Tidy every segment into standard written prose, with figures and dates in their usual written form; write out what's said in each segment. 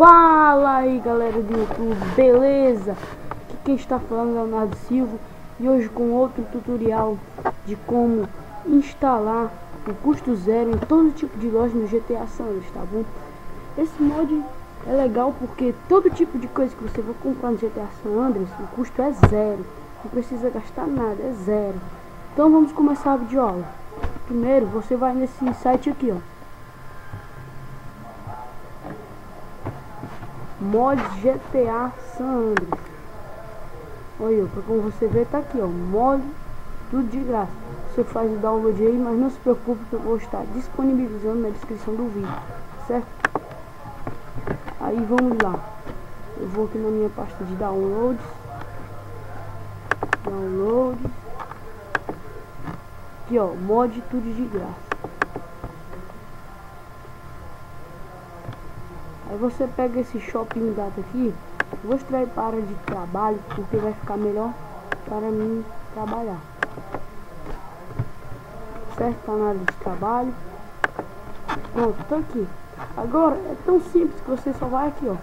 Fala aí galera do YouTube, beleza? Aqui quem está falando é Leonardo Silva e hoje com outro tutorial de como instalar o custo zero em todo tipo de loja no GTA San Andreas, tá bom? Esse mod é legal porque todo tipo de coisa que você vai comprar no GTA San Andreas, o custo é zero, não precisa gastar nada, é zero. Então vamos começar a videoaula. Primeiro você vai nesse site aqui, ó, mod GTA San Andreas. Olha, como você vê, tá aqui, ó, mod, tudo de graça. Você faz o download aí, mas não se preocupe que eu vou estar disponibilizando na descrição do vídeo, certo? Aí vamos lá. Eu vou aqui na minha pasta de downloads. Aqui, ó, mod tudo de graça. Aí você pega esse shopping data aqui, vou extrair para de trabalho, porque vai ficar melhor para mim trabalhar. Certo? Tá na área de trabalho. Pronto, tá aqui. Agora é tão simples que você só vai aqui, ó,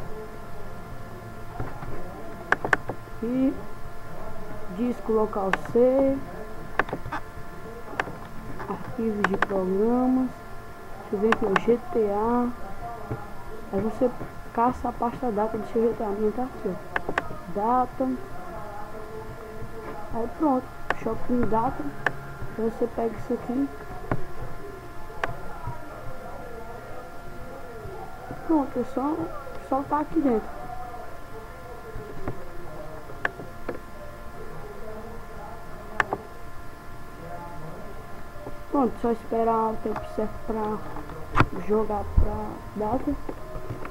e disco local C, arquivos de programas. Deixa eu ver aqui, ó, GTA. Aí você caça a pasta data, deixa eu ver, a minha tá aqui, ó, data. Aí pronto, shopping data. Aí você pega isso aqui. Pronto, é só tá aqui dentro. Pronto, só esperar o tempo certo pra jogar pra data.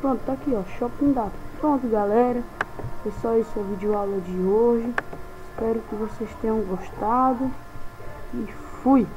Pronto, tá aqui, ó, shopping data. Pronto, galera, foi só isso a videoaula de hoje. Espero que vocês tenham gostado e fui!